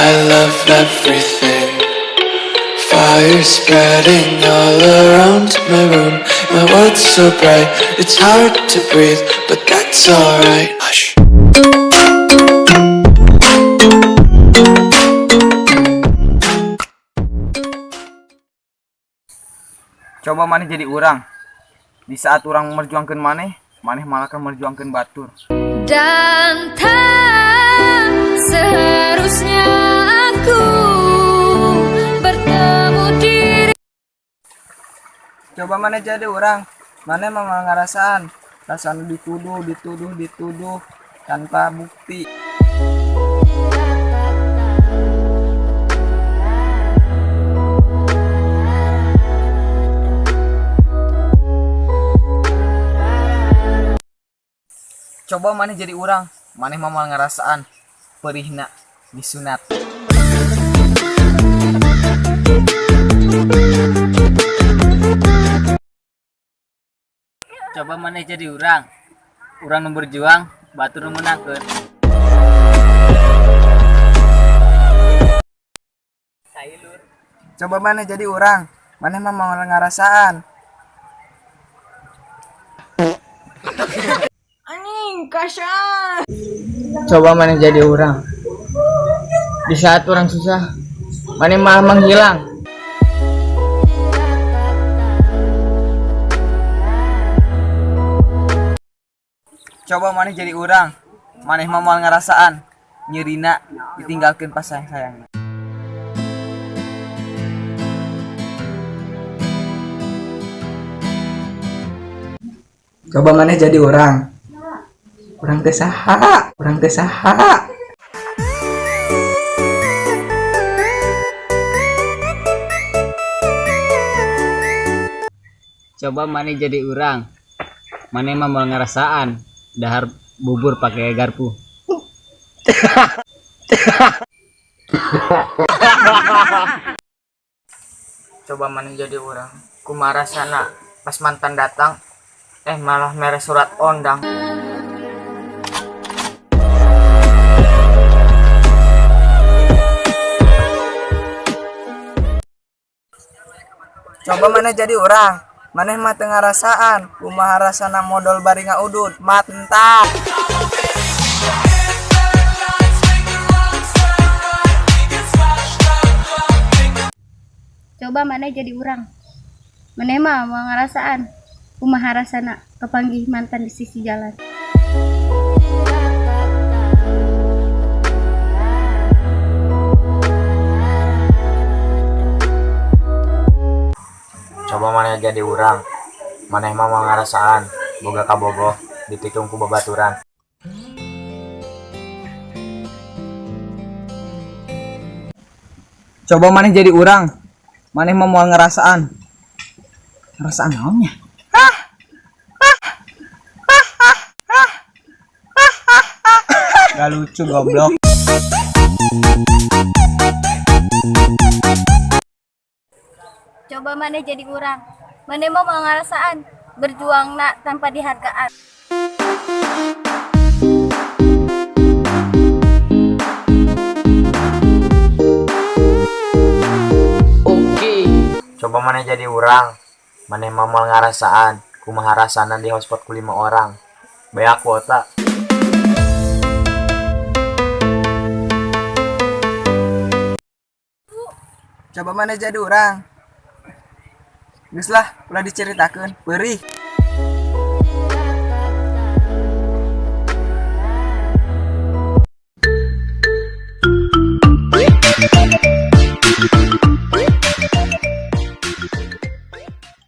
I love everything. Fire spreading all around my room. My world's so bright, it's hard to breathe, but that's alright. Hush. Coba maneh jadi urang. Di saat urang merjuangkeun maneh malah kan merjuangkeun batur. Dan tak seharusnya aku bertemu diri. Coba maneh jadi urang. Maneh mah ngarasaan rasana dituduh tanpa bukti. Coba maneh jadi urang, maneh mah moal ngarasaan perihna disunat. Coba maneh jadi urang nu berjuang, batur nu menangkeun. Coba maneh jadi urang, maneh mah moal ngarasaan. Coba maneh jadi urang. Di saat orang susah, maneh malah menghilang. Coba maneh jadi urang, maneh mah moal ngarasaan nyerina ditinggalkeun pas sayang-sayangna. Coba maneh jadi urang. Urang teh saha? Coba maneh jadi urang, maneh mah moal ngarasaan dahar bubur pakai garpu. Coba maneh jadi urang, kumaha rasana pas mantan datang malah mere surat ondang. Coba maneh jadi urang, maneh mah teu ngarasaan kumaha rasana modal bari ngaudud, mantap. Coba maneh jadi urang, maneh mah mau ngarasaan kumaha rasana kepanggih mantan di sisi jalan. Coba maneh jadi urang, maneh mah mau ngarasaan boga kabogoh ditikung ku babaturan. Coba maneh jadi urang, maneh mah mau ngarasaan naonnya? Gak lucu goblok. Coba maneh jadi urang, maneh mau ngarasaan berjuang nak tanpa dihargaan. Coba maneh jadi urang, maneh mah moal ngarasaan kumaha rasana di hotspot ku 5 orang. Bea kuota. Coba maneh jadi urang. Geus lah, ulah diceritakeun, peurih.